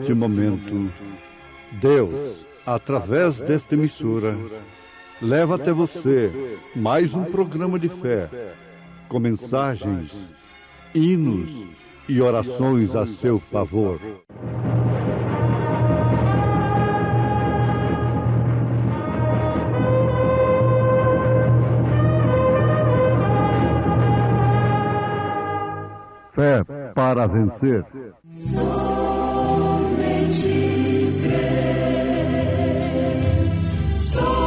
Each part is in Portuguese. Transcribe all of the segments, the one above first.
neste momento, Deus, através desta emissora, leva até você mais um programa de fé, com mensagens, hinos e orações a seu favor. Fé para vencer. Somente crer, somente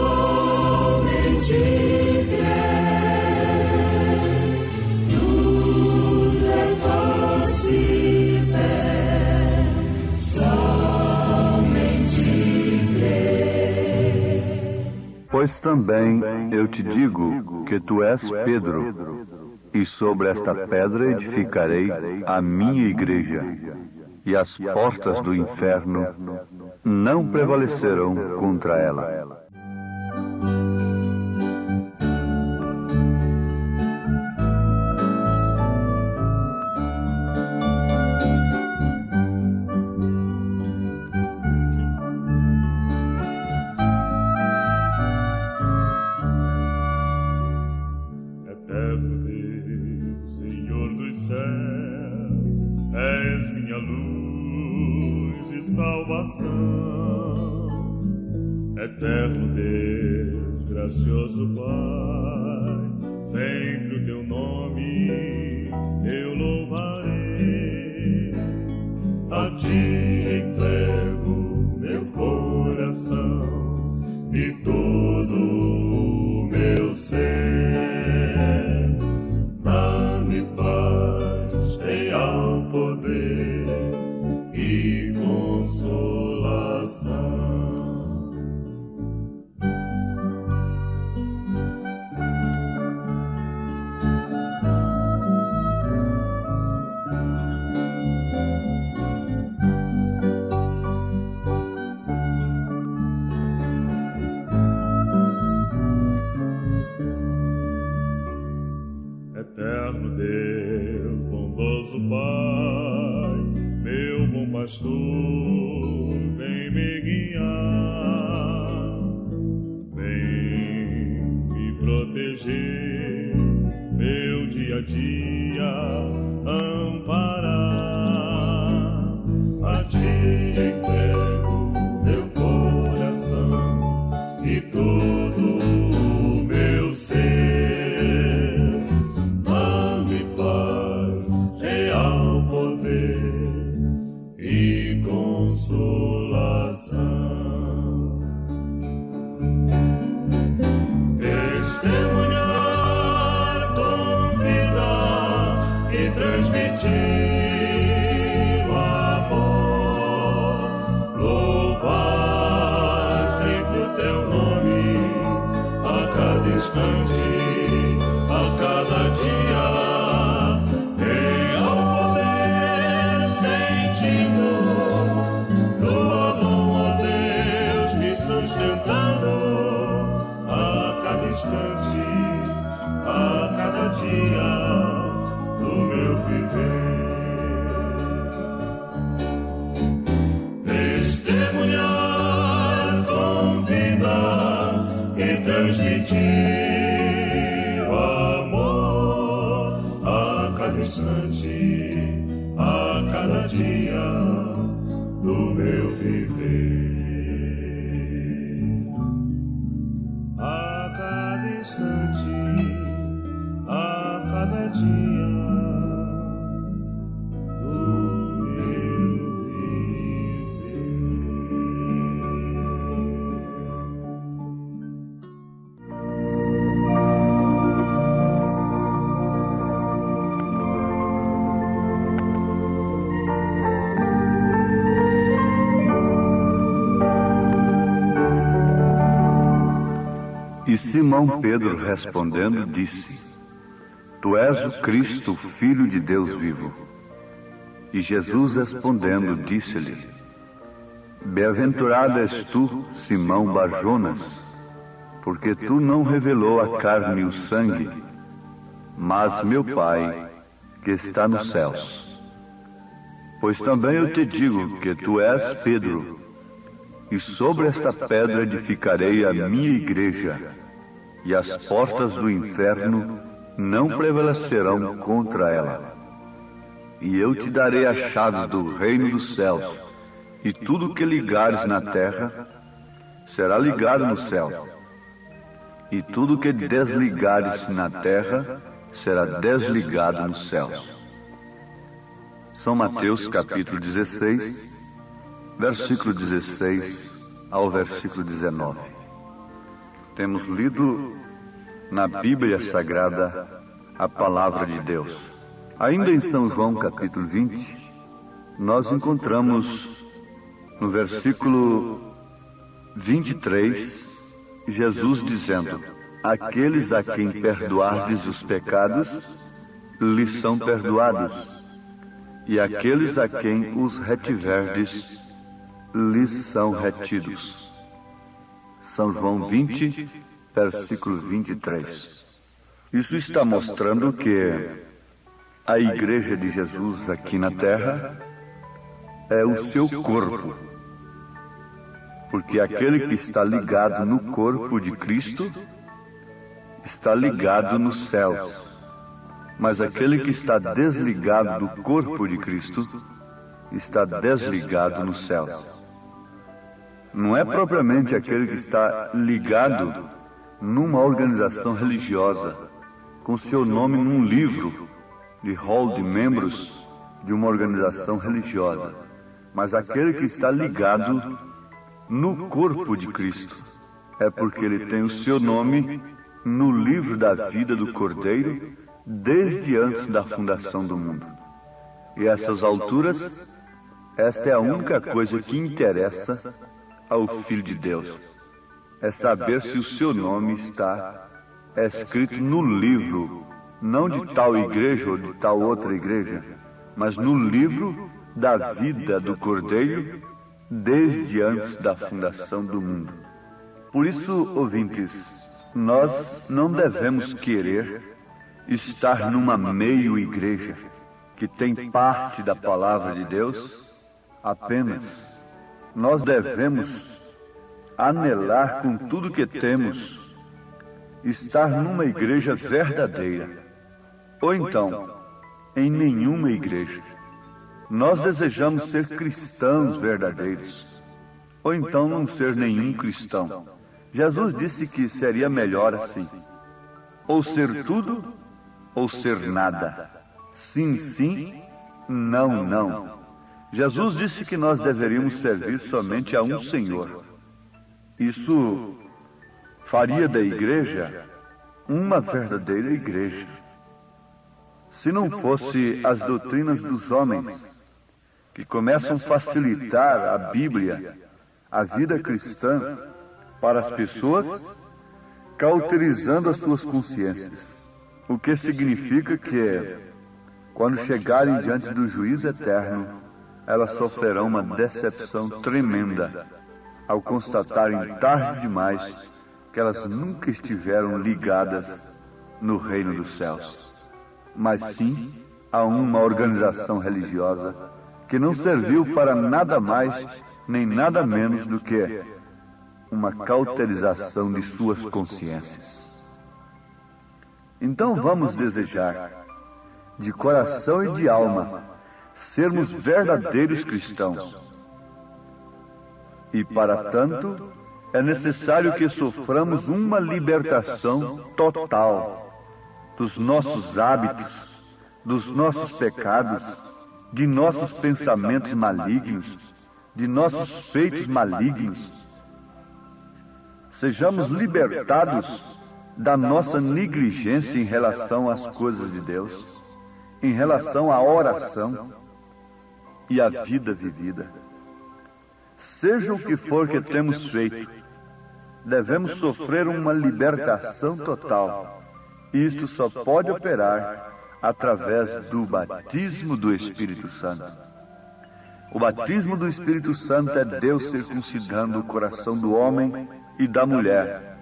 crer, tudo é possível, somente crer. Pois também eu te digo que tu és Pedro, e sobre esta pedra edificarei a minha igreja, e as portas do inferno não prevalecerão contra ela. És minha luz e salvação, eterno Deus, gracioso Pai, sempre o teu nome eu louvarei. A ti entrego meu coração e todo o meu ser. Dá-me paz, real poder e consolação. Eterno Deus, bondoso Pai, meu bom pastor, vem me guiar, vem me proteger, meu dia a dia amparar. A ti entrego meu coração e todo o meu ser. E consolação. Testemunhar, convidar e transmitir o amor, louvar sempre o teu nome a cada instante, a cada dia. A cada dia do meu viver, testemunhar, convidar e transmitir o amor a cada instante, a cada dia do meu viver. A cada instante, a cada dia do meu viver. E Simão Pedro respondendo disse: Tu és o Cristo, Filho de Deus vivo. E Jesus respondendo disse-lhe: Bem-aventurado és tu, Simão Bar-Jonas, porque tu não revelou a carne e o sangue, mas meu Pai que está nos céus. Pois também eu te digo que tu és Pedro, e sobre esta pedra edificarei a minha igreja, e as portas do inferno não prevalecerão contra ela. E eu te darei a chave do reino dos céus, e tudo que ligares na terra será ligado no céu, e tudo que desligares na terra será desligado nos céus. São Mateus capítulo 16, versículo 16 ao versículo 19. Temos lido na Bíblia Sagrada a Palavra de Deus. Ainda em São João capítulo 20, nós encontramos no versículo 23, Jesus dizendo: aqueles a quem perdoardes os pecados, lhes são perdoados, e aqueles a quem os retiverdes, lhes são retidos. São João 20, versículo 23. Isso está mostrando que a igreja de Jesus aqui na terra é o seu corpo. Porque aquele que está ligado no corpo de Cristo está ligado nos céus. Mas aquele que está desligado do corpo de Cristo está desligado nos céus. Não é propriamente aquele que está ligado numa organização religiosa, com seu nome num livro de rol de membros de uma organização religiosa, mas aquele que está ligado no corpo de Cristo. É porque ele tem o seu nome no livro da vida do Cordeiro desde antes da fundação do mundo. E a essas alturas, esta é a única coisa que interessa ao Filho de Deus. É saber se o seu nome está escrito no livro, não de tal igreja ou de tal outra igreja, mas no livro da vida do Cordeiro desde antes da fundação do mundo. Por isso, ouvintes, nós não devemos querer estar numa meio-igreja que tem parte da palavra de Deus apenas. Nós devemos anelar com tudo que temos estar numa igreja verdadeira, ou então em nenhuma igreja. Nós desejamos ser cristãos verdadeiros, ou então não ser nenhum cristão. Jesus disse que seria melhor assim: ou ser tudo, ou ser nada. Sim, sim, não, não. Jesus disse que nós deveríamos servir somente a um Senhor. Isso faria da igreja uma verdadeira igreja. Se não fosse as doutrinas dos homens, que começam a facilitar a Bíblia, a vida cristã, para as pessoas, cauterizando as suas consciências. O que significa que, quando chegarem diante do juízo eterno, elas sofrerão uma decepção tremenda ao constatarem tarde demais que elas nunca estiveram ligadas no reino dos céus, mas sim a uma organização religiosa que não serviu para nada mais nem nada menos do que uma cauterização de suas consciências. Então vamos desejar, de coração e de alma, sermos verdadeiros cristãos. E para tanto, é necessário que soframos uma libertação total dos nossos hábitos, dos nossos pecados, de nossos pensamentos malignos, de nossos feitos malignos. Sejamos libertados da nossa negligência em relação às coisas de Deus, em relação à oração e à vida vivida. Seja o que for que temos feito, devemos sofrer uma libertação total. Isto só pode operar através do batismo do Espírito Santo. O batismo do Espírito Santo é Deus circuncidando o coração do homem e da mulher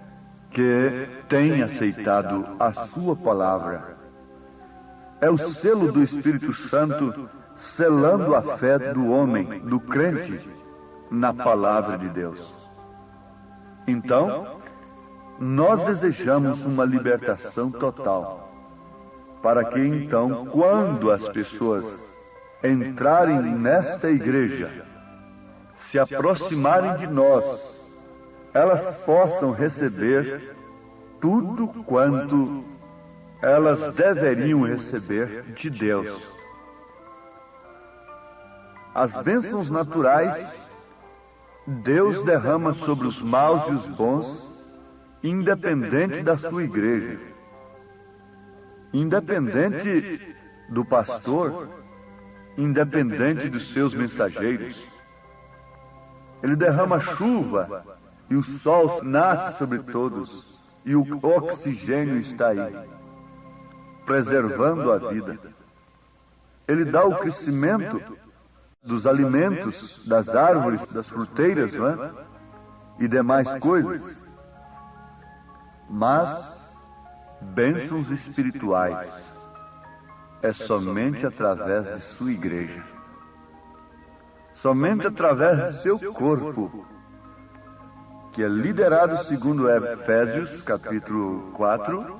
que tem aceitado a sua palavra. É o selo do Espírito Santo selando a fé do homem, do crente, na palavra de Deus. Então, nós desejamos uma libertação total, para que então, quando as pessoas entrarem nesta igreja, se aproximarem de nós, elas possam receber tudo quanto elas deveriam receber de Deus. As bênçãos naturais, Deus derrama sobre os maus e os bons, independente da sua igreja, independente do pastor, independente dos seus mensageiros. Ele derrama chuva e o sol nasce sobre todos e o oxigênio está aí, preservando a vida. Ele dá o crescimento dos alimentos, das árvores, das fruteiras, não é? E demais coisas. Mas bênçãos espirituais é somente através de sua igreja, somente através de seu corpo, que é liderado, segundo Efésios capítulo 4,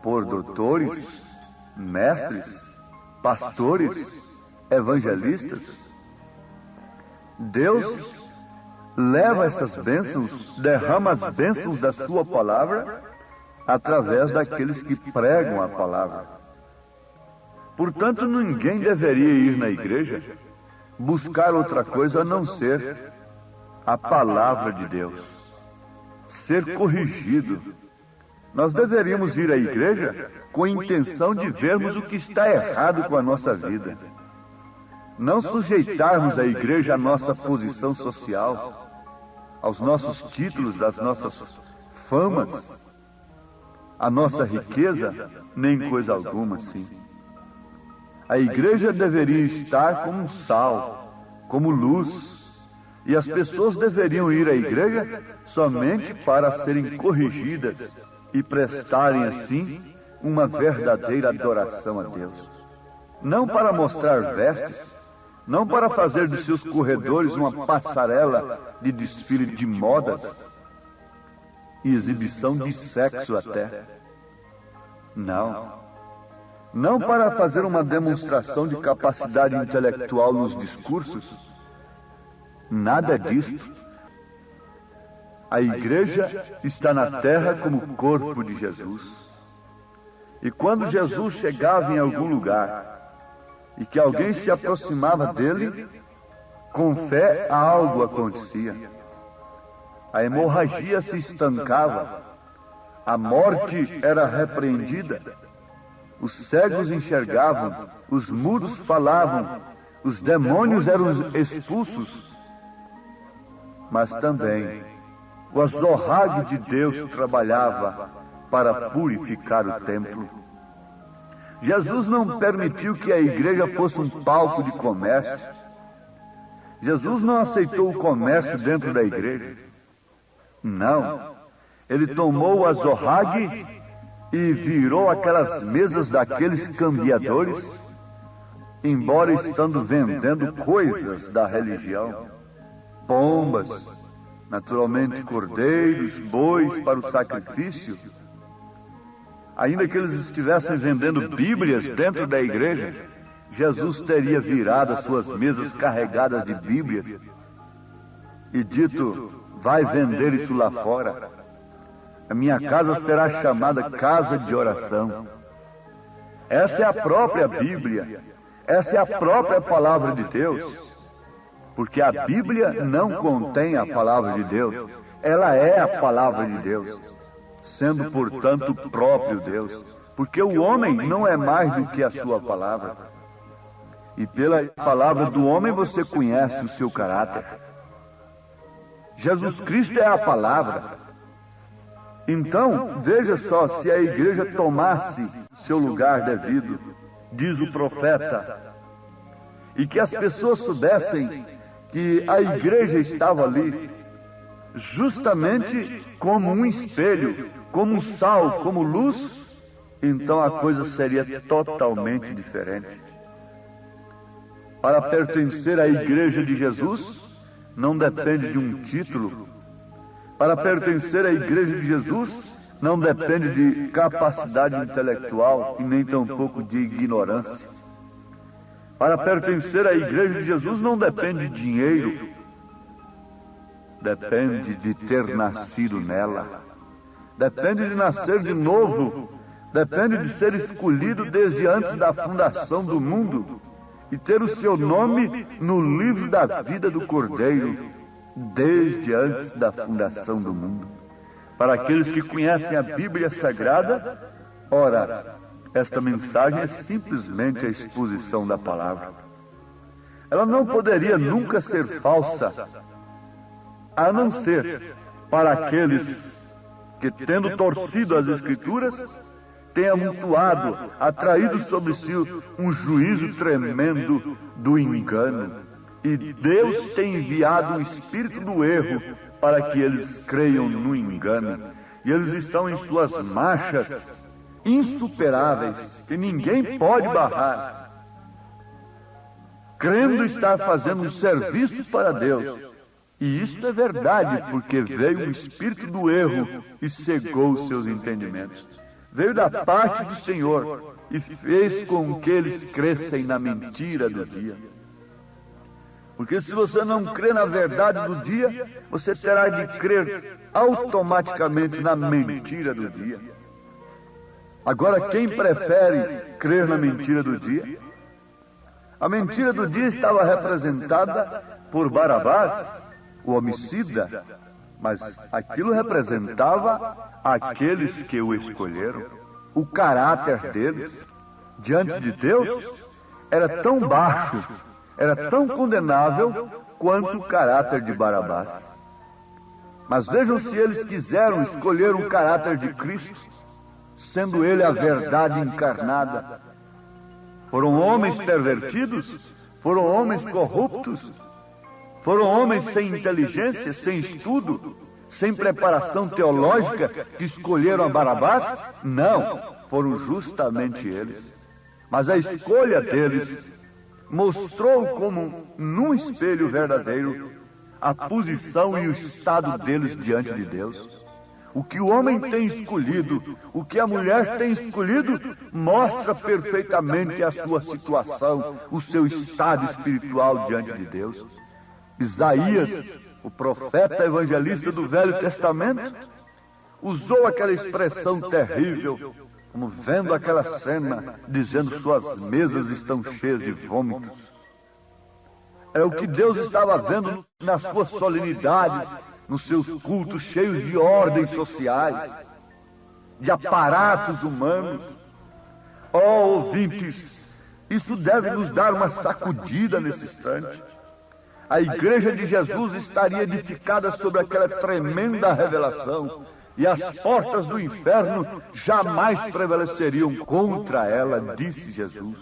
por doutores, mestres, pastores, evangelistas. Deus leva essas bênçãos, derrama as bênçãos da sua palavra através daqueles que pregam a palavra. Portanto, ninguém deveria ir na igreja buscar outra coisa a não ser a palavra de Deus, ser corrigido. Nós deveríamos ir à igreja com a intenção de vermos o que está errado com a nossa vida. Não sujeitarmos a igreja à nossa posição social, aos nossos títulos, às nossas famas, à nossa riqueza, nem coisa alguma assim. A igreja deveria estar como um sal, como luz, e as pessoas deveriam ir à igreja somente para serem corrigidas e prestarem assim uma verdadeira adoração a Deus. Não para mostrar vestes, não para fazer de seus corredores uma passarela de desfile de modas e exibição de sexo até. Não. Não para fazer uma demonstração de capacidade intelectual nos discursos. Nada disto. A igreja está na terra como corpo de Jesus. E quando Jesus chegava em algum lugar e que alguém se aproximava dele, com fé algo acontecia. A hemorragia se estancava, a morte era repreendida, os cegos enxergavam, os mudos falavam, os demônios eram expulsos. Mas também o azorrague de Deus trabalhava para purificar o templo. Jesus não permitiu que a igreja fosse um palco de comércio. Jesus não aceitou o comércio dentro da igreja. Não. Ele tomou o azorrague e virou aquelas mesas daqueles cambiadores, embora estando vendendo coisas da religião, pombas, naturalmente cordeiros, bois para o sacrifício. Ainda que eles estivessem vendendo Bíblias dentro da igreja, Jesus teria virado as suas mesas carregadas de Bíblias e dito: vai vender isso lá fora. A minha casa será chamada casa de oração. Essa é a própria Bíblia. Essa é a própria palavra de Deus. Porque a Bíblia não contém a palavra de Deus. Ela é a palavra de Deus, sendo, portanto, o próprio Deus. Porque o homem não é mais do que a sua palavra. E pela palavra do homem você conhece o seu caráter. Jesus Cristo é a palavra. Então, veja só, se a igreja tomasse seu lugar devido, diz o profeta, e que as pessoas soubessem que a igreja estava ali, justamente como um espelho, como um sal, como luz, então a coisa seria totalmente diferente. Para pertencer à Igreja de Jesus, não depende de um título. Para pertencer à Igreja de Jesus, não depende de capacidade intelectual e nem tampouco de ignorância. Para pertencer à Igreja de Jesus não depende de dinheiro. Depende de ter nascido nela. Depende de nascer de novo. Depende de ser escolhido desde antes da fundação do mundo e ter o seu nome no livro da vida do Cordeiro, desde antes da fundação do mundo. Para aqueles que conhecem a Bíblia Sagrada, ora, esta mensagem é simplesmente a exposição da palavra. Ela não poderia nunca ser falsa, a não ser para aqueles que, tendo torcido as Escrituras, tenham amontoado, atraído sobre si um juízo tremendo do engano. E Deus tem enviado o espírito do erro para que eles creiam no engano. E eles estão em suas marchas insuperáveis, que ninguém pode barrar, crendo estar fazendo um serviço para Deus. E isto é verdade, porque veio o espírito do erro e cegou os seus entendimentos. Veio da parte do Senhor e fez com que eles crescem na mentira do dia. Porque se você não crê na verdade do dia, você terá de crer automaticamente na mentira do dia. Agora, quem prefere crer na mentira do dia? A mentira do dia estava representada por Barabás, o homicida, mas aquilo representava aqueles que o escolheram. O caráter deles, diante de Deus, era tão baixo, era tão condenável quanto o caráter de Barabás. Mas vejam se eles quiseram escolher o caráter de Cristo, sendo ele a verdade encarnada. Foram homens pervertidos, foram homens corruptos, foram homens sem inteligência, sem estudo, sem preparação teológica, que escolheram a Barabás? Não, foram justamente eles. Mas a escolha deles mostrou como num espelho verdadeiro a posição e o estado deles diante de Deus. O que o homem tem escolhido, o que a mulher tem escolhido, mostra perfeitamente a sua situação, o seu estado espiritual diante de Deus. Isaías, o profeta evangelista do Velho Testamento, usou aquela expressão terrível, como vendo aquela cena, dizendo: suas mesas estão cheias de vômitos. É o que Deus estava vendo nas suas solenidades, nos seus cultos cheios de ordens sociais, de aparatos humanos. Oh, ouvintes, isso deve nos dar uma sacudida nesse instante. A Igreja de Jesus estaria edificada sobre aquela tremenda revelação, e as portas do inferno jamais prevaleceriam contra ela, disse Jesus,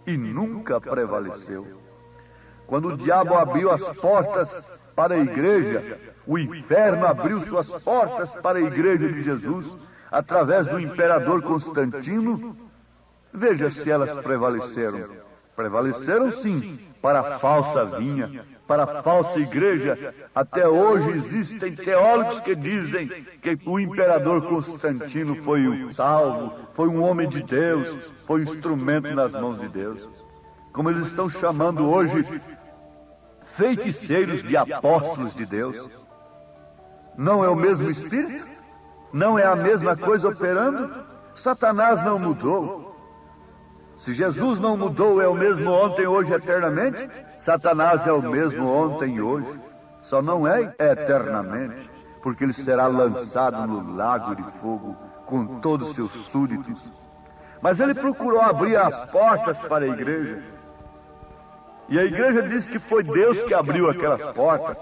e nunca prevaleceu. Quando o diabo abriu as portas para a igreja, o inferno abriu suas portas para a Igreja de Jesus, através do imperador Constantino. Veja se elas prevaleceram. Prevaleceram sim, para a falsa vinha, para a falsa igreja. Até hoje existem teólogos que dizem que o imperador Constantino foi um salvo, foi um homem de Deus, foi um instrumento nas mãos de Deus. Como eles estão chamando hoje feiticeiros de apóstolos de Deus. Não é o mesmo espírito? Não é a mesma coisa operando? Satanás não mudou. Se Jesus não mudou, é o mesmo ontem, hoje, eternamente, Satanás é o mesmo ontem e hoje. Só não é eternamente, porque ele será lançado no lago de fogo com todos os seus súditos. Mas ele procurou abrir as portas para a igreja. E a igreja diz que foi Deus que abriu aquelas portas.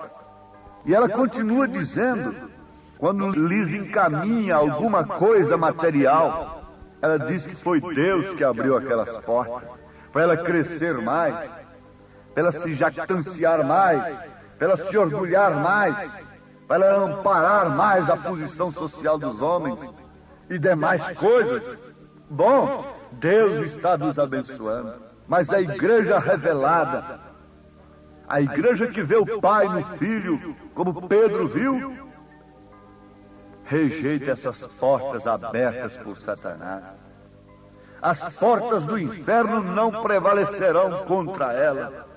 E ela continua dizendo, quando lhes encaminha alguma coisa material, ela diz que foi Deus que abriu aquelas portas, para ela crescer mais, para ela se jactanciar mais, para ela se orgulhar mais, para ela amparar mais a posição social dos homens e demais coisas. Bom, Deus está nos abençoando. Mas a igreja revelada, a igreja que vê o Pai no Filho, como Pedro viu, rejeita essas portas abertas por Satanás. As portas do inferno não prevalecerão contra ela.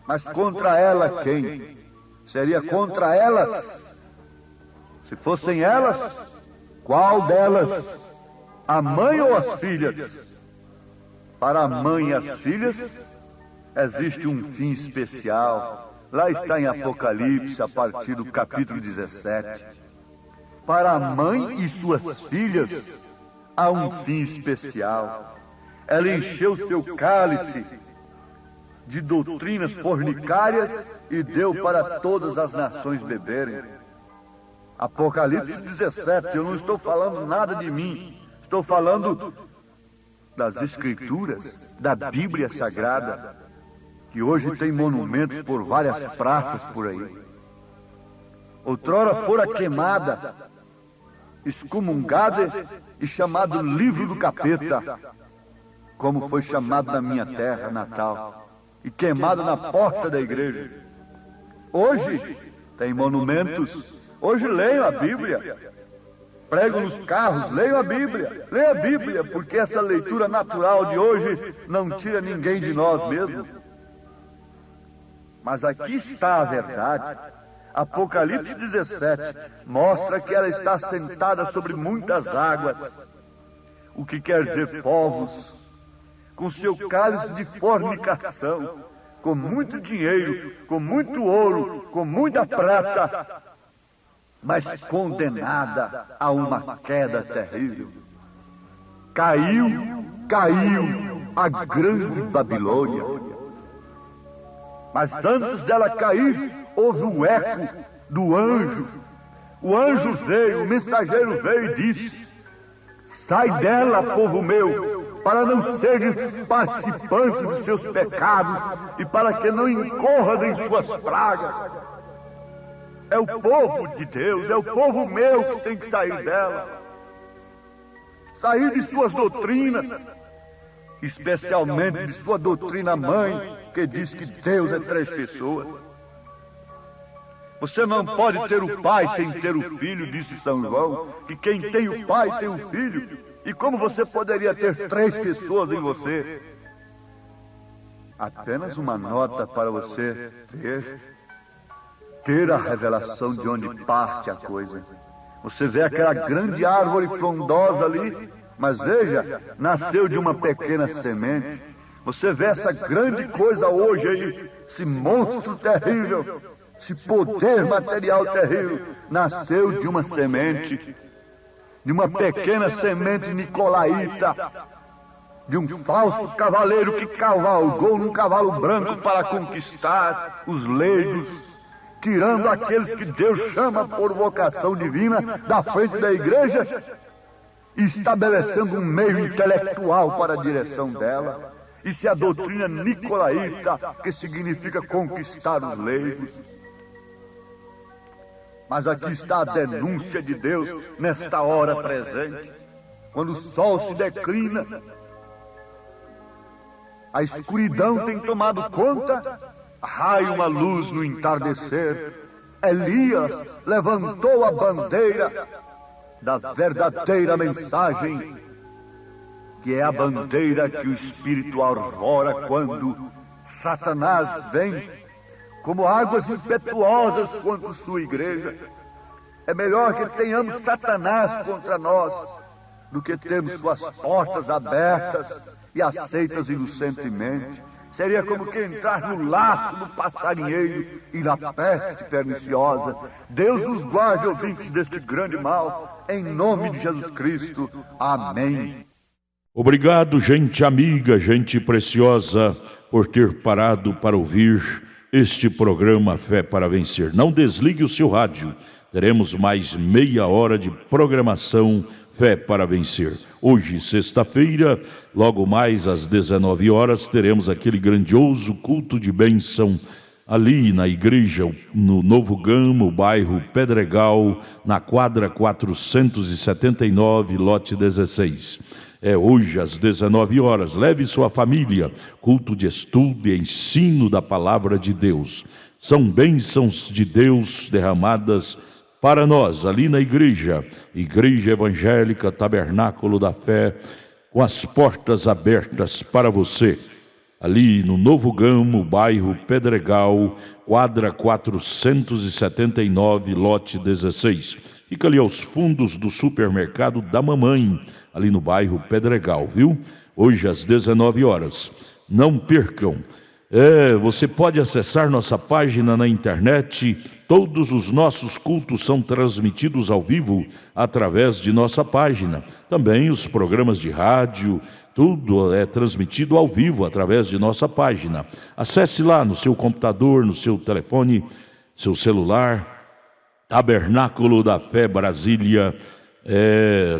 Mas contra ela quem? Seria contra elas? Se fossem elas, qual delas? A mãe ou as filhas? Para a mãe e as filhas, existe um fim especial. Lá está em Apocalipse, a partir do capítulo 17. Para a mãe e suas filhas, há um fim especial. Ela encheu seu cálice de doutrinas fornicárias e deu para todas as nações beberem. Apocalipse 17, eu não estou falando nada de mim, estou falando das Escrituras, da Bíblia Sagrada, que hoje tem monumentos por várias praças por aí. Outrora fora queimada, excomungada e chamado Livro do Capeta, como foi chamado na minha terra natal, e queimado na porta da igreja. Hoje tem monumentos, hoje leiam a Bíblia, pregam nos carros, leiam a Bíblia, porque essa leitura natural de hoje não tira ninguém de nós mesmos. Mas aqui está a verdade. Apocalipse 17 mostra que ela está sentada sobre muitas águas, o que quer dizer povos, com seu cálice de fornicação, com muito dinheiro, com muito ouro, com muita prata, mas condenada a uma queda terrível. Caiu a grande Babilônia. Mas antes dela cair, houve um eco do anjo. O anjo veio, o mensageiro veio e disse: sai dela, povo meu, para não seres participantes dos seus pecados e para que não incorras em suas pragas. É o povo de Deus, é o povo meu que tem que sair dela. Sair de suas doutrinas, especialmente de sua doutrina mãe, que diz que Deus é 3 pessoas. Você não pode ter o Pai sem ter o Filho, disse São João, que quem tem o Pai tem o Filho. E como você poderia ter 3 pessoas em você? Apenas uma nota para você ter a revelação de onde parte a coisa. Você vê aquela grande árvore frondosa ali, mas veja, nasceu de uma pequena semente. Você vê essa grande coisa hoje aí, esse monstro terrível, esse poder material terrível, nasceu de uma semente, de uma pequena semente nicolaíta, de um falso cavaleiro que cavalgou num cavalo branco para conquistar os leigos, tirando aqueles que Deus chama por vocação divina da frente da igreja e estabelecendo um meio intelectual para a direção dela. Isso é a doutrina nicolaíta, que significa conquistar os leigos. Mas aqui está a denúncia de Deus nesta hora presente, quando o sol se declina, a escuridão tem tomado conta, raia uma luz no entardecer. Elias levantou a bandeira da verdadeira mensagem, que é a bandeira que o Espírito aurora quando Satanás vem como águas impetuosas contra sua igreja. É melhor que tenhamos Satanás contra nós do que termos suas portas abertas e aceitas inocentemente. Seria como que entrar no laço do passarinheiro e na peste perniciosa. Deus nos guarde, ouvintes, deste grande mal, em nome de Jesus Cristo. Amém. Obrigado, gente amiga, gente preciosa, por ter parado para ouvir este programa Fé para Vencer. Não desligue o seu rádio. Teremos mais meia hora de programação Fé para Vencer. Hoje, sexta-feira, logo mais às 19 horas, teremos aquele grandioso culto de bênção ali na igreja, no Novo Gama, bairro Pedregal, na quadra 479, lote 16. É hoje às 19 horas. Leve sua família. Culto de estudo e ensino da palavra de Deus. São bênçãos de Deus derramadas para nós, ali na Igreja Evangélica Tabernáculo da Fé, com as portas abertas para você. Ali no Novo Gamo, bairro Pedregal, quadra 479, lote 16. Fica ali aos fundos do supermercado da Mamãe, ali no bairro Pedregal, viu? Hoje às 19 horas. Não percam. Você pode acessar nossa página na internet. Todos os nossos cultos são transmitidos ao vivo através de nossa página. Também os programas de rádio, tudo é transmitido ao vivo através de nossa página. Acesse lá no seu computador, no seu telefone, seu celular, Tabernáculo da Fé Brasília,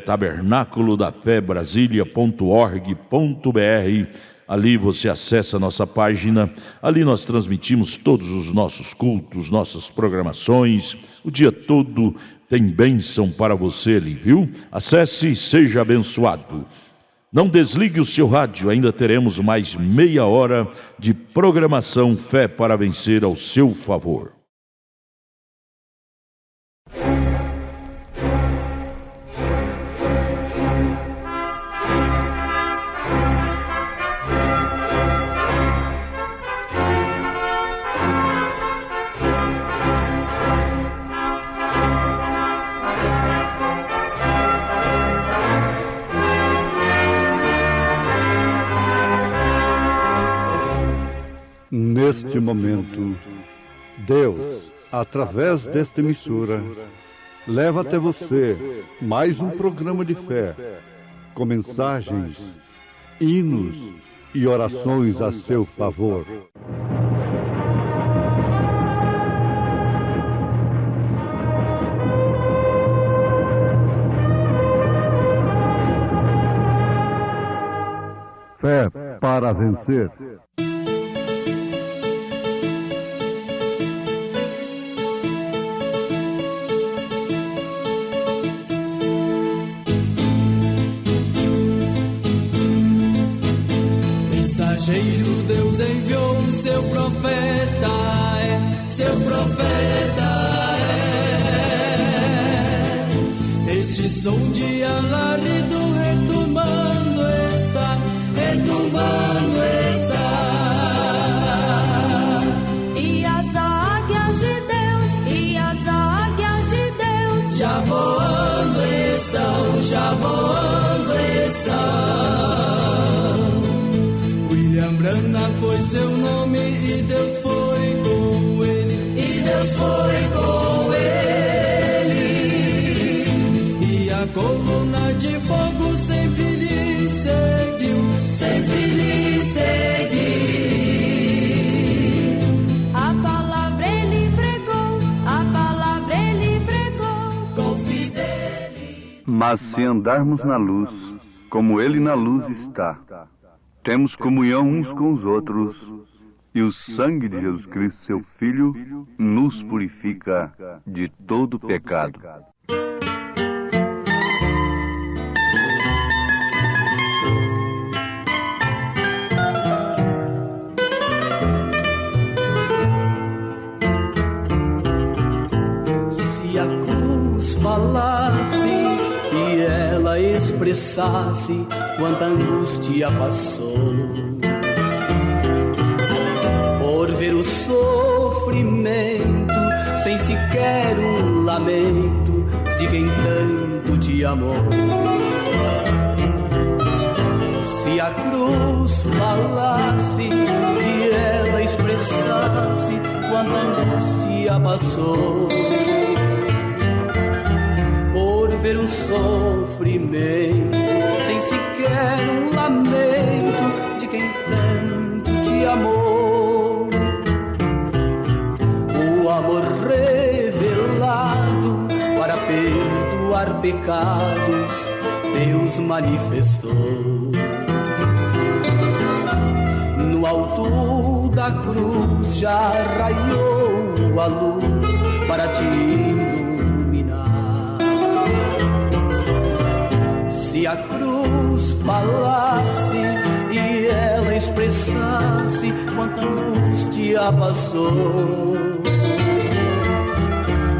tabernáculodafebrasilia.org.br. Ali você acessa a nossa página, ali nós transmitimos todos os nossos cultos, nossas programações, o dia todo tem bênção para você ali, viu? Acesse e seja abençoado. Não desligue o seu rádio, ainda teremos mais meia hora de programação Fé para Vencer ao seu favor. Neste momento, Deus, através desta emissora, leva até você mais um programa de fé, com mensagens, hinos e orações a seu favor. Fé para vencer. Mensageiro, Deus enviou o seu profeta, seu profeta é. Este som de alarido retumbando está, retumbando está. E as águias de Deus, e as águias de Deus já voando estão, já voando estão. Brana foi seu nome e Deus foi com ele, e Deus foi com ele. E a coluna de fogo sempre lhe seguiu, sempre lhe seguiu. A palavra ele pregou, a palavra ele pregou, com fidelidade. Mas se andarmos na luz, como ele na luz está, temos comunhão uns com os outros, e o sangue de Jesus Cristo, seu Filho, nos purifica de todo pecado. Se a cruz falasse e ela expressasse quanta angústia passou, por ver o sofrimento sem sequer um lamento de quem tanto te amou. Se a cruz falasse e ela expressasse quanta angústia passou, ver um sofrimento sem sequer um lamento de quem tanto te amou. O amor revelado para perdoar pecados Deus manifestou. No alto da cruz já raiou a luz para ti. Se a cruz falasse e ela expressasse quanta angústia passou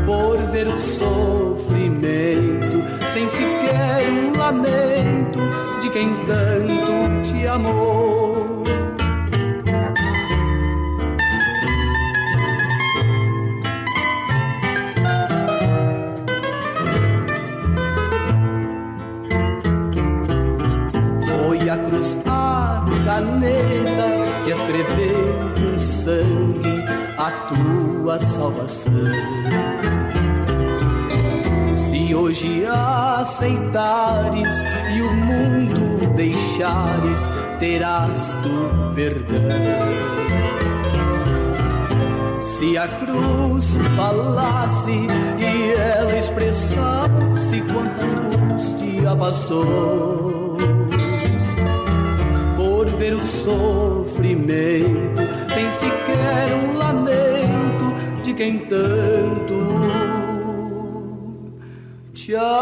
por ver o sofrimento, sem sequer um lamento de quem tanto te amou. Foi a cruz a caneta que escreveu com sangue a tua salvação. Se hoje aceitares e o mundo deixares, terás tu perdão. Se a cruz falasse e ela expressasse quanta angústia passou por ver o sofrimento, sem sequer um lamento de quem tanto te amou.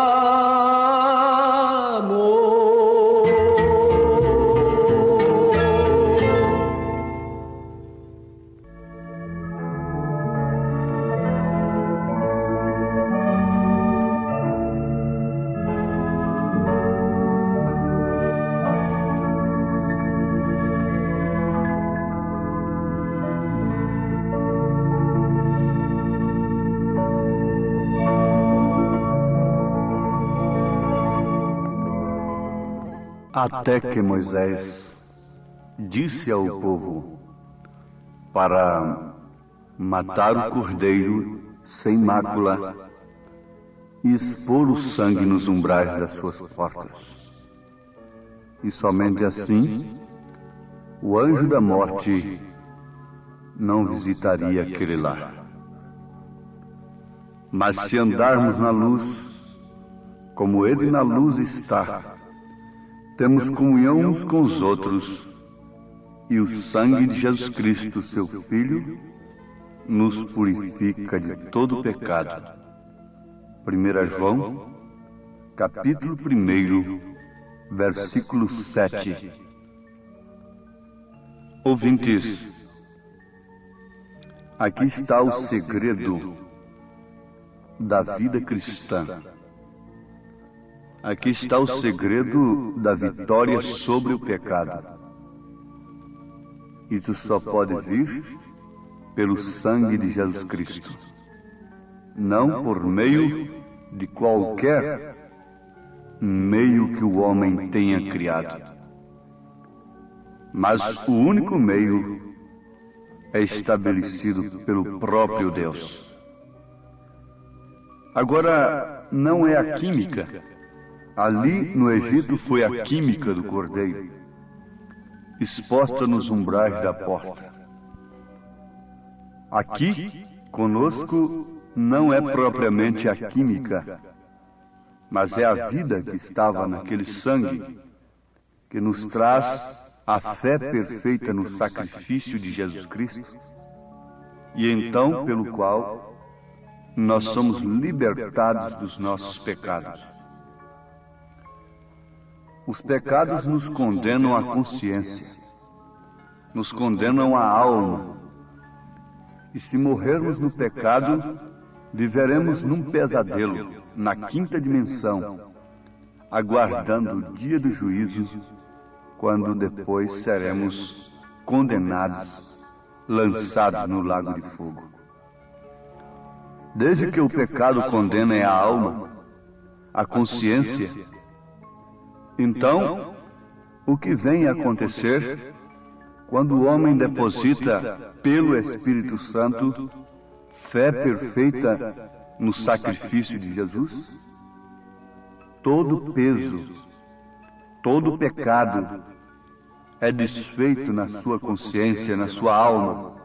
Até que Moisés disse ao povo para matar o cordeiro sem mácula e expor o sangue nos umbrais das suas portas. E somente assim o anjo da morte não visitaria aquele lar. Mas se andarmos na luz, como ele na luz está, temos comunhão uns com os outros, e o sangue de Jesus Cristo, seu Filho, nos purifica de todo pecado. 1 João, capítulo 1, versículo 7. Ouvintes, aqui está o segredo da vida cristã. Aqui está o segredo da vitória sobre o pecado. Isso só pode vir pelo sangue de Jesus Cristo, não por meio de qualquer meio que o homem tenha criado. Mas o único meio é estabelecido pelo próprio Deus. Agora, não é a química. Ali no Egito foi a química do cordeiro, exposta nos umbrais da porta. Aqui, conosco, não é propriamente a química, mas é a vida que estava naquele sangue, que nos traz a fé perfeita no sacrifício de Jesus Cristo, e então pelo qual nós somos libertados dos nossos pecados. Os pecados nos condenam à consciência, nos condenam à alma. E se morrermos no pecado, viveremos num pesadelo, na quinta dimensão, aguardando o dia do juízo, quando depois seremos condenados, lançados no lago de fogo. Desde que o pecado condena a alma, a consciência, então, o que vem a acontecer quando o homem deposita pelo Espírito Santo fé perfeita no sacrifício de Jesus? Todo peso, todo pecado é desfeito na sua consciência, na sua alma.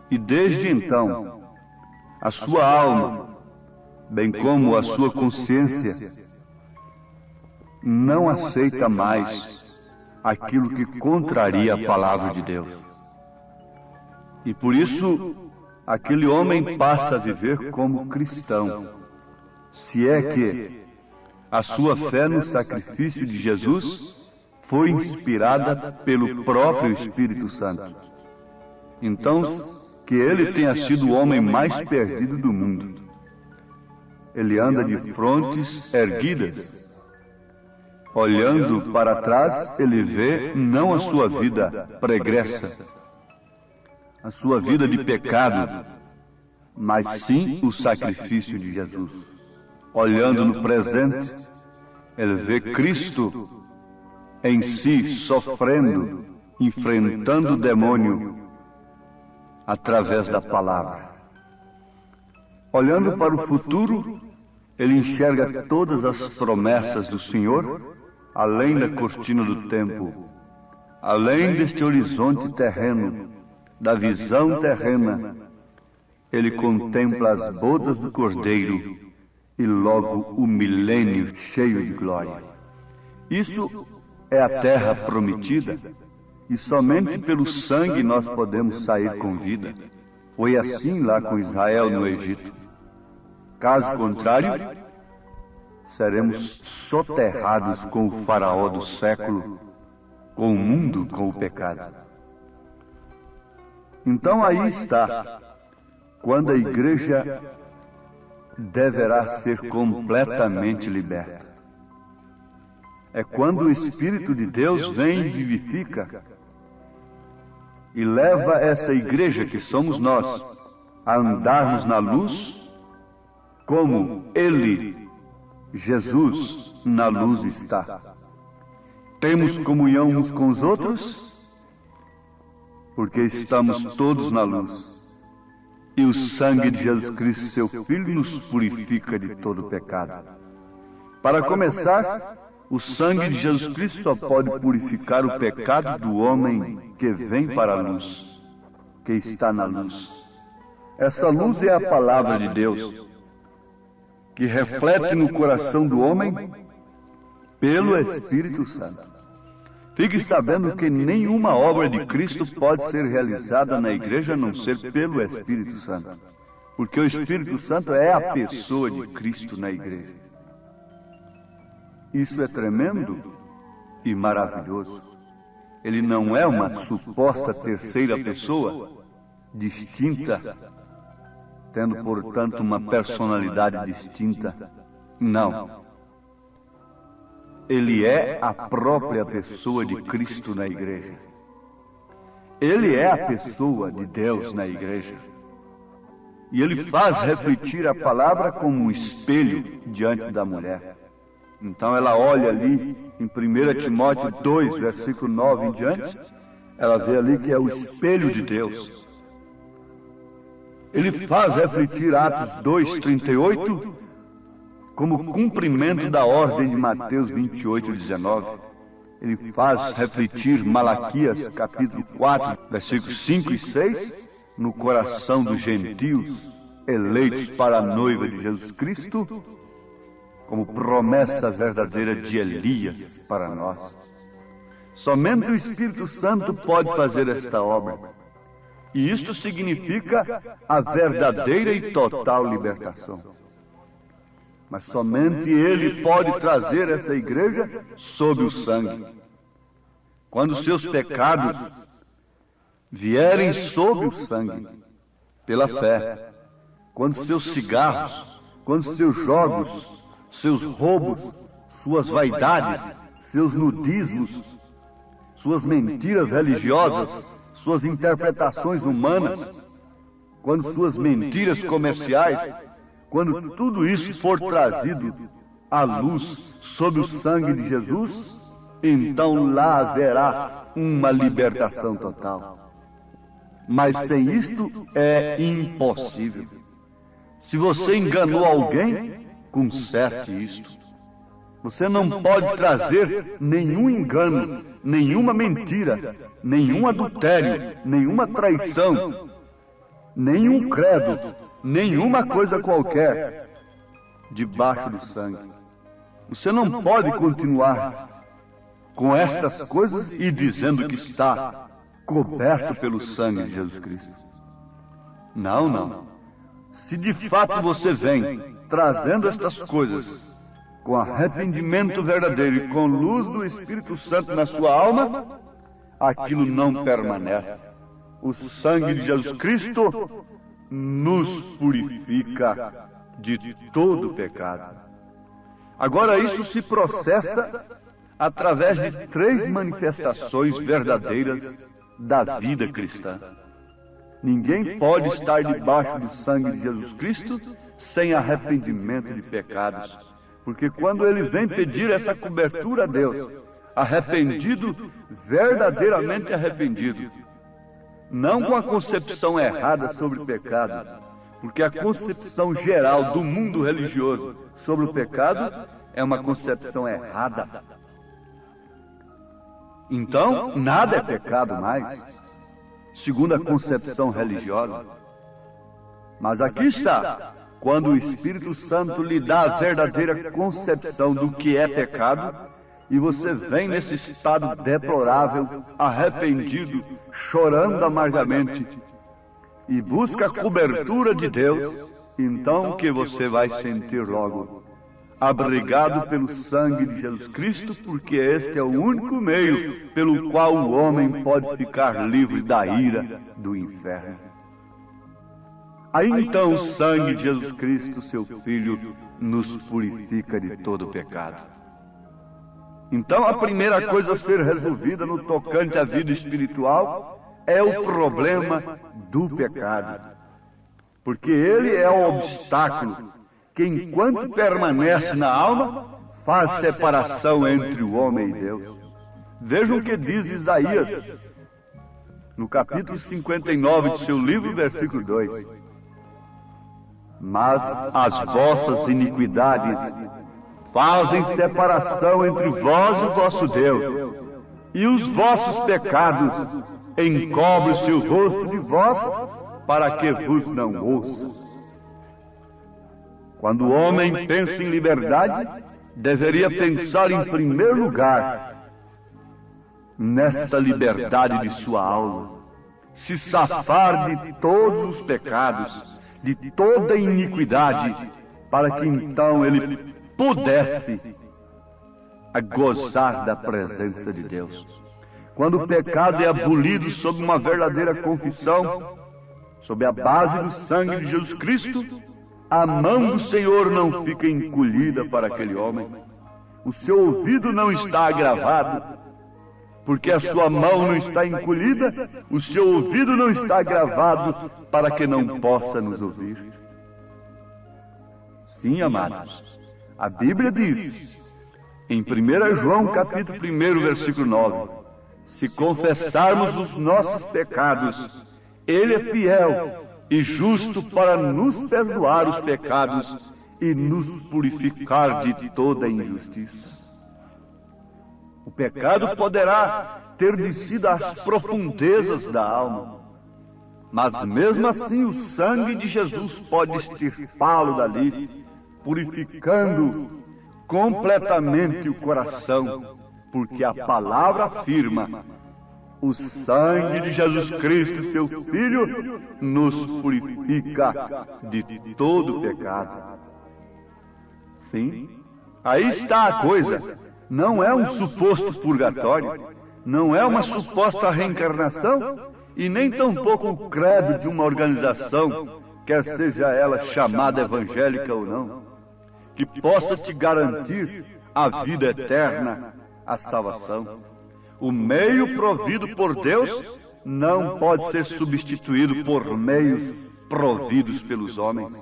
E desde então, a sua alma, bem como a sua consciência, não aceita mais aquilo que contraria a palavra de Deus. E por isso, aquele homem passa a viver como cristão, se é que A sua fé no sacrifício de Jesus foi inspirada pelo próprio Espírito Santo. Então, que ele tenha sido o homem mais perdido do mundo. Ele anda de frontes erguidas. Olhando para trás, ele vê não a sua vida pregressa, a sua vida de pecado, mas sim o sacrifício de Jesus. Olhando no presente, ele vê Cristo em si sofrendo, enfrentando o demônio através da palavra. Olhando para o futuro, ele enxerga todas as promessas do Senhor, além da cortina do tempo, além deste horizonte terreno, da visão terrena. Ele contempla as bodas do Cordeiro e logo o milênio cheio de glória. Isso é a terra prometida, e somente pelo sangue nós podemos sair com vida. Foi assim lá com Israel no Egito. Caso contrário, seremos soterrados com o faraó do século, com o mundo, com o pecado. Então aí está, quando a igreja deverá ser completamente liberta. É quando o Espírito de Deus vem e vivifica e leva essa igreja, que somos nós, a andarmos na luz, como Ele, Jesus, na luz está. Temos comunhão uns com os outros, porque estamos todos na luz. E o sangue de Jesus Cristo, seu Filho, nos purifica de todo pecado. Para começar, o sangue de Jesus Cristo só pode purificar o pecado do homem que vem para a luz, que está na luz. Essa luz é a palavra de Deus, que reflete no coração do homem pelo Espírito Santo. Fique sabendo que nenhuma obra de Cristo pode ser realizada na igreja a não ser pelo Espírito Santo, porque o Espírito Santo é a pessoa de Cristo na igreja. Isso é tremendo e maravilhoso. Ele não é uma suposta terceira pessoa, distinta, tendo, portanto, uma personalidade distinta. Não. Ele é a própria pessoa de Cristo na igreja. Ele é a pessoa de Deus na igreja. E ele faz refletir a palavra como um espelho diante da mulher. Então ela olha ali em 1 Timóteo 2, versículo 9 em diante, ela vê ali que é o espelho de Deus. Ele faz refletir Atos 2, 38, como cumprimento da ordem de Mateus 28, 19. Ele faz refletir Malaquias, capítulo 4, versículos 5 e 6, no coração dos gentios, eleitos para a noiva de Jesus Cristo, como promessa verdadeira de Elias para nós. Somente o Espírito Santo pode fazer esta obra. E isto significa a verdadeira e total libertação. Mas somente Ele pode trazer essa igreja sob o sangue. Quando seus pecados vierem sob o sangue, pela fé. Quando seus cigarros, quando seus jogos, seus roubos, suas vaidades, seus nudismos, suas mentiras religiosas, suas interpretações humanas, quando suas mentiras comerciais, quando tudo isso for trazido à luz sob o sangue de Jesus, então lá haverá uma libertação total. Mas sem isto é impossível. Se você enganou alguém, conserte isto. Você não pode trazer nenhum engano, nenhuma mentira, nenhum adultério, nenhuma traição, nenhum credo, nenhuma coisa qualquer debaixo do sangue. Você não pode continuar com estas coisas e dizendo que está coberto pelo sangue de Jesus Cristo. Não, não. Se de fato você vem trazendo estas coisas com arrependimento verdadeiro e com luz do Espírito Santo na sua alma, aquilo não permanece. O sangue de Jesus Cristo nos purifica de todo pecado. Agora, isso se processa através de 3 manifestações verdadeiras da vida cristã. Ninguém pode estar debaixo do sangue de Jesus Cristo sem arrependimento de pecados. Porque quando ele vem pedir essa cobertura a Deus, arrependido, verdadeiramente arrependido, não com a concepção errada sobre o pecado, porque a concepção geral do mundo religioso sobre o pecado é uma concepção errada. Então, nada é pecado mais, segundo a concepção religiosa. Mas aqui está, quando o Espírito Santo lhe dá a verdadeira concepção do que é pecado, e você vem nesse estado deplorável, arrependido, chorando amargamente, e busca a cobertura de Deus, então que você vai sentir logo, abrigado pelo sangue de Jesus Cristo, porque este é o único meio pelo qual o homem pode ficar livre da ira do inferno. Aí então o sangue de Jesus Cristo, seu Filho, nos purifica de todo pecado. Então a primeira coisa a ser resolvida no tocante à vida espiritual é o problema do pecado. Porque ele é o obstáculo que, enquanto permanece na alma, faz separação entre o homem e Deus. Vejam o que diz Isaías, no capítulo 59 de seu livro, versículo 2. Mas as vossas iniquidades fazem separação entre vós e o vosso Deus, e os vossos pecados encobrem o seu rosto de vós, para que vos não ouça. Quando o homem pensa em liberdade, deveria pensar em primeiro lugar nesta liberdade de sua alma, se safar de todos os pecados, de toda iniquidade, para que então ele pudesse gozar da presença de Deus. Quando o pecado é abolido sob uma verdadeira confissão, sob a base do sangue de Jesus Cristo, a mão do Senhor não fica encolhida para aquele homem. O seu ouvido não está agravado, porque a sua mão não está encolhida, o seu ouvido não está agravado para que não possa nos ouvir. Sim, amados, a Bíblia diz, em 1 João capítulo 1, versículo 9, se confessarmos os nossos pecados, Ele é fiel e justo para nos perdoar os pecados e nos purificar de toda injustiça. O pecado poderá ter descido às profundezas da alma, mas mesmo assim o sangue de Jesus pode extirpá-lo dali, purificando completamente o coração, porque a palavra afirma: o sangue de Jesus Cristo, seu Filho, nos purifica de todo pecado. Sim, aí está a coisa. Não é um suposto purgatório, não é uma suposta reencarnação, e nem tampouco o credo de uma organização, quer seja ela chamada evangélica ou não, que possa te garantir a vida eterna, a salvação. O meio provido por Deus não pode ser substituído por meios providos pelos homens.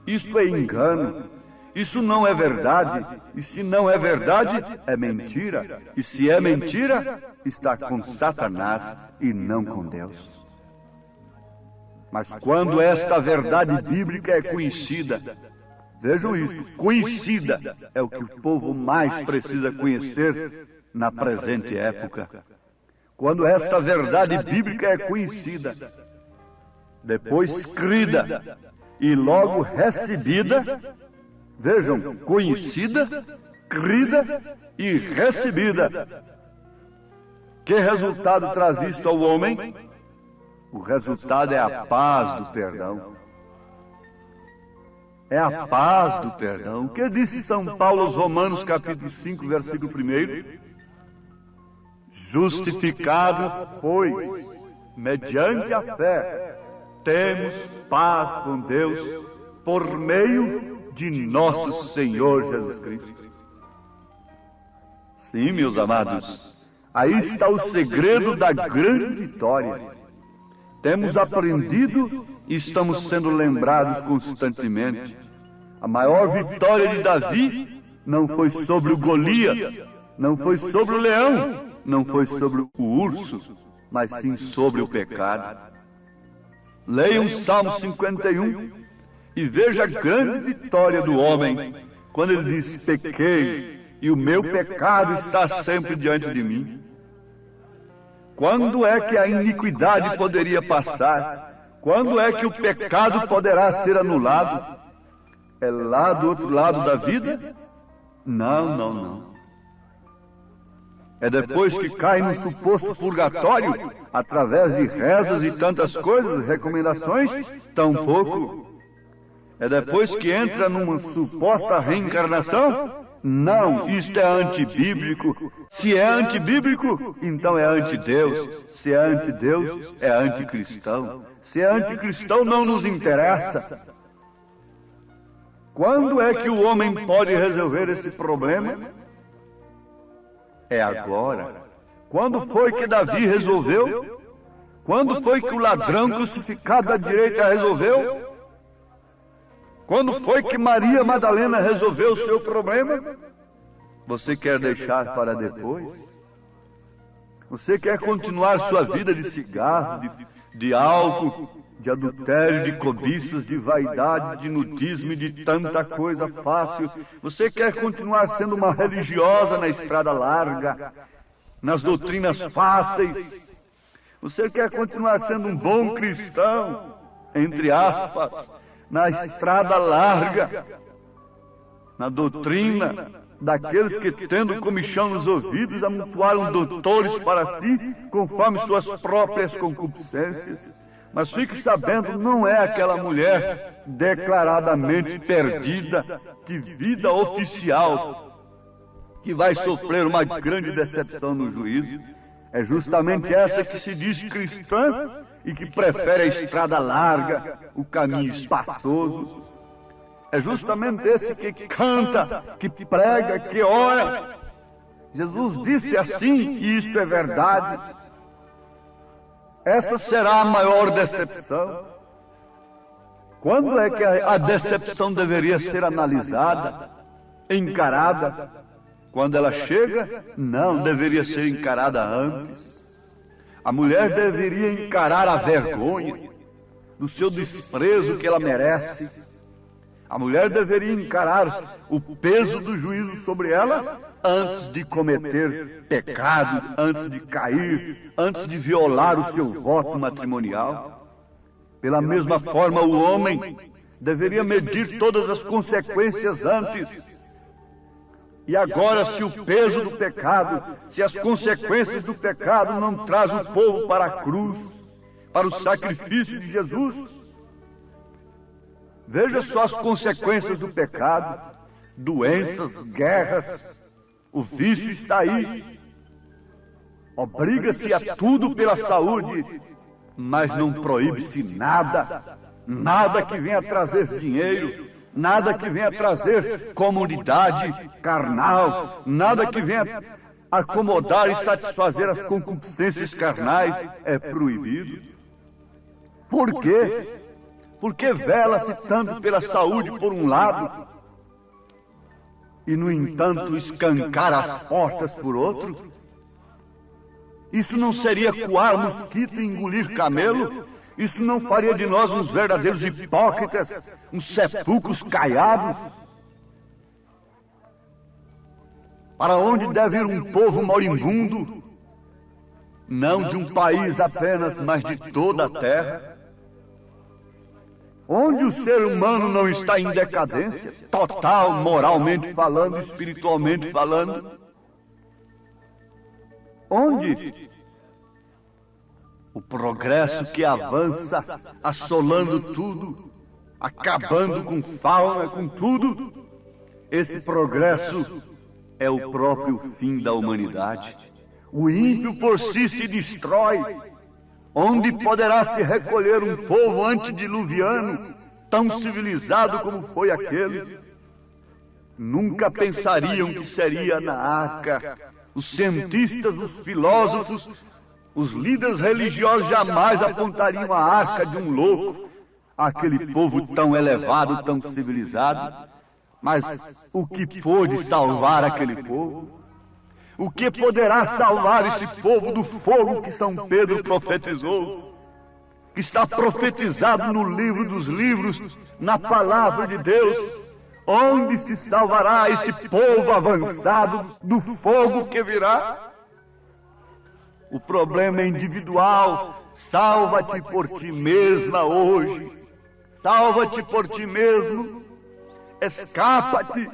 Isto é engano, isso não é verdade, e se não é verdade, é mentira, e se é mentira, está com Satanás e não com Deus. Mas quando esta verdade bíblica é conhecida, vejam isso, conhecida é o que o povo mais precisa conhecer na presente época. Quando esta verdade bíblica é conhecida, depois crida e logo recebida, vejam, conhecida, crida e recebida. Que resultado traz isto ao homem? O resultado é a paz do perdão. É a paz do perdão. O que disse São Paulo aos Romanos, capítulo 5, versículo 1? Justificados, pois, mediante a fé, temos paz com Deus por meio de nosso Senhor Jesus Cristo. Sim, meus amados, aí está o segredo da grande vitória. Temos aprendido e estamos sendo lembrados constantemente. A maior vitória de Davi não foi sobre o Golias, não foi sobre o leão, não foi sobre o urso, mas sim sobre o pecado. Leiam o Salmo 51 e veja a grande vitória do homem, quando ele diz: pequei, e o meu pecado está sempre diante de mim. Quando é que a iniquidade poderia passar? Quando é que o pecado poderá ser anulado? É lá do outro lado da vida? Não, não, não. É depois que cai no suposto purgatório, através de rezas e tantas coisas, recomendações? Tampouco. É depois que entra numa suposta reencarnação? Não, isto é antibíblico. Se é antibíblico, então é antideus. Se é antideus, é anticristão. Se é anticristão, não nos interessa. Quando é que o homem pode resolver esse problema? É agora. Quando foi que Davi resolveu? Quando foi que o ladrão crucificado à direita resolveu? Quando foi que Maria Madalena resolveu o seu problema? Você quer deixar para depois? Você quer continuar sua vida de cigarro, de álcool, de adultério, de cobiças, de vaidade, de nudismo e de tanta coisa fácil? Você quer continuar sendo uma religiosa na estrada larga, nas doutrinas fáceis? Você quer continuar sendo um bom cristão, entre aspas, na estrada larga, na doutrina daqueles que, tendo comichão nos ouvidos, amontoaram doutores para si, conforme suas próprias concupiscências? Mas fique sabendo, não é aquela mulher declaradamente perdida de vida oficial que vai sofrer uma grande decepção no juízo. É justamente essa que se diz cristã e que prefere a estrada larga, o caminho espaçoso. É justamente esse que canta, que prega, que ora. Jesus disse assim, e isto é verdade. Essa será a maior decepção. Quando é que a decepção deveria ser analisada, encarada? Quando ela chega? Não, deveria ser encarada antes. A mulher deveria encarar a vergonha do seu desprezo que ela merece. A mulher deveria encarar o peso do juízo sobre ela antes de cometer pecado, antes de cair, antes de violar o seu voto matrimonial. Pela mesma forma, o homem deveria medir todas as consequências antes. E agora, se o peso do pecado, se as consequências do pecado não trazem o povo para a cruz, para o sacrifício de Jesus, veja só as consequências do pecado: doenças, guerras, o vício está aí. Obriga-se a tudo pela saúde, mas não proíbe-se nada, nada que venha trazer dinheiro, nada que venha trazer comodidade carnal, nada que venha acomodar e satisfazer as concupiscências carnais é proibido. Por quê? Porque vela-se tanto pela saúde por um lado e, no entanto, escancara as portas por outro? Isso não seria coar mosquito e engolir camelo? Isso não faria de nós uns verdadeiros hipócritas, uns sepulcros caiados? Para onde deve ir um povo moribundo? Não de um país apenas, mas de toda a terra. Onde o ser humano não está em decadência total, moralmente falando, espiritualmente falando? Onde o progresso que avança, assolando tudo, acabando com fauna, com tudo. Esse progresso é o próprio fim da humanidade. O ímpio por si se destrói. Onde poderá se recolher um povo antediluviano, tão civilizado como foi aquele? Nunca pensariam que seria na arca. Os cientistas, os filósofos, os líderes religiosos jamais apontariam a arca de um louco, aquele povo tão elevado, tão civilizado. Mas o que pôde salvar aquele povo? O que poderá salvar esse povo do fogo que São Pedro profetizou? Que está profetizado no livro dos livros, na palavra de Deus. Onde se salvará esse povo avançado do fogo que virá? O problema é individual. Salva-te por ti mesma hoje. Salva-te por ti mesmo. Escapa-te.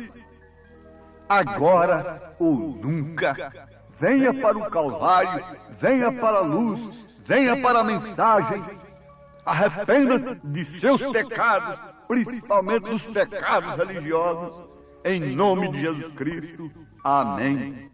Agora ou nunca. Venha para o Calvário. Venha para a luz. Venha para a mensagem. Arrependa-se de seus pecados, principalmente dos pecados religiosos, em nome de Jesus Cristo. Amém.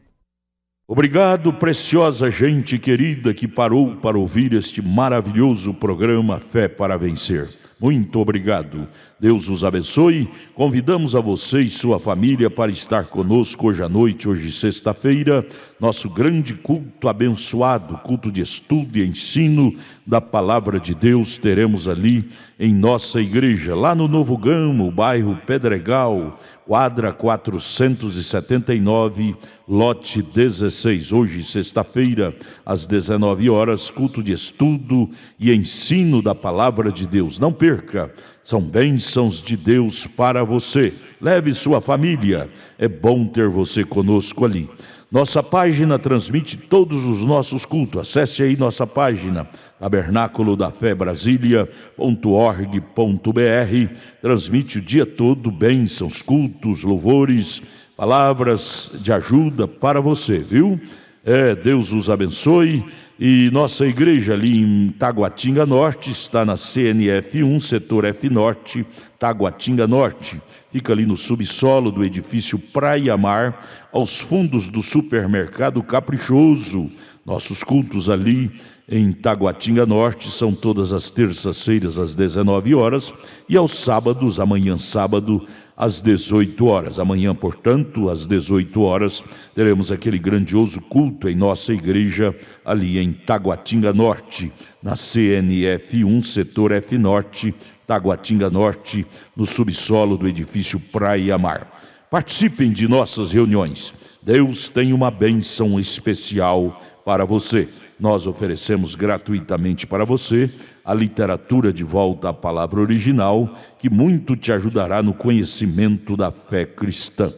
Obrigado, preciosa gente querida que parou para ouvir este maravilhoso programa Fé para Vencer. Muito obrigado. Deus os abençoe. Convidamos a você e sua família para estar conosco hoje à noite, hoje sexta-feira, nosso grande culto abençoado, culto de estudo e ensino da Palavra de Deus. Teremos ali em nossa igreja, lá no Novo Gamo, bairro Pedregal, quadra 479, lote 16. Hoje, sexta-feira, às 19 horas, culto de estudo e ensino da Palavra de Deus. Não perca, são bênçãos de Deus para você. Leve sua família, é bom ter você conosco ali. Nossa página transmite todos os nossos cultos. Acesse aí nossa página, tabernáculo da fé Brasília.org.br. Transmite o dia todo bênçãos, cultos, louvores, palavras de ajuda para você, viu? Deus os abençoe. E nossa igreja ali em Taguatinga Norte está na CNF 1, setor F Norte, Taguatinga Norte. Fica ali no subsolo do edifício Praia Mar, aos fundos do supermercado Caprichoso. Nossos cultos ali em Taguatinga Norte são todas as terças-feiras às 19 horas e aos sábados, amanhã sábado, às 18 horas. Amanhã, portanto, às 18 horas, teremos aquele grandioso culto em nossa igreja ali em Taguatinga Norte, na CNF 1, setor F Norte, Taguatinga Norte, no subsolo do edifício Praia Mar. Participem de nossas reuniões. Deus tem uma bênção especial para você. Nós oferecemos gratuitamente para você a literatura de volta à palavra original, que muito te ajudará no conhecimento da fé cristã.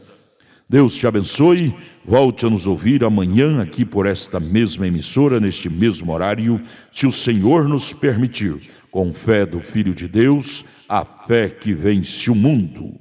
Deus te abençoe. Volte a nos ouvir amanhã aqui por esta mesma emissora, neste mesmo horário, se o Senhor nos permitir, com fé do Filho de Deus, a fé que vence o mundo.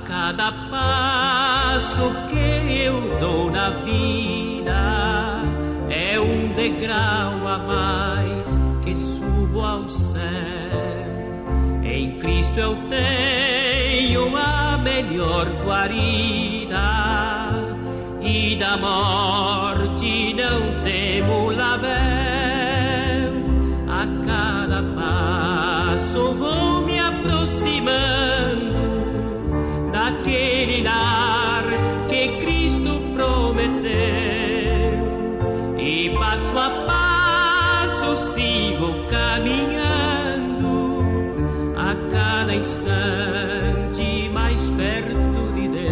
Cada passo que eu dou na vida é um degrau a mais que subo ao céu. Em Cristo eu tenho a melhor guarida e da morte não temo labéu. A cada passo vou me aproximando daquele lar que Cristo prometeu, e passo a passo sigo caminhando, a cada instante mais perto de Deus.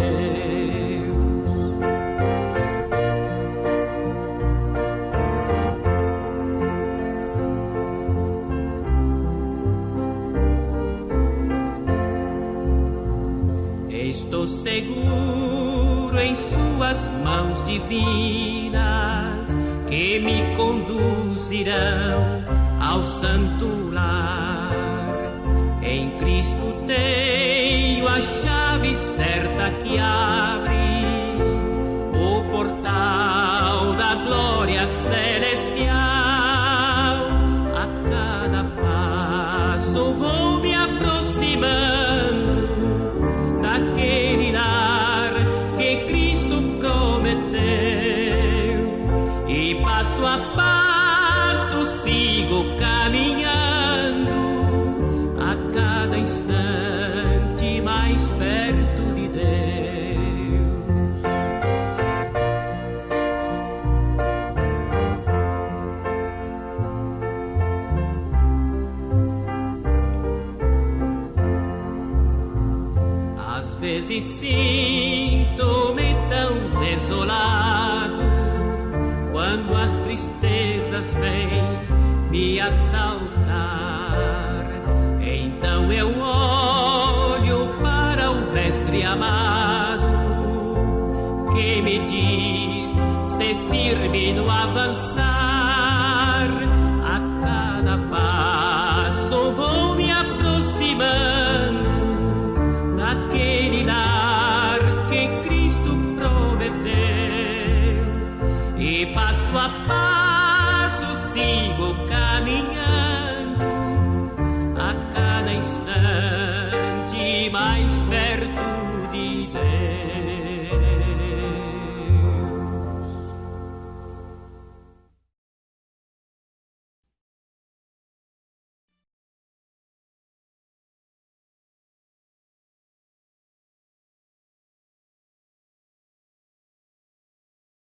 Estou seguro em suas mãos divinas, que me conduzirão ao santo lar. Em Cristo tenho a chave certa que abre o portal da glória celestial. A cada passo vou me aproximando daquele lar que Cristo prometeu, e passo a passo sigo caminhando, a cada instante mais perto de Deus. Às vezes sinto-me tão desolado, quando as tristezas vêm me assaltar. Então eu olho para o Mestre amado, que me diz ser firme no avançar. A cada passo vou me aproximando daquele lar que Cristo prometeu, e passo a passo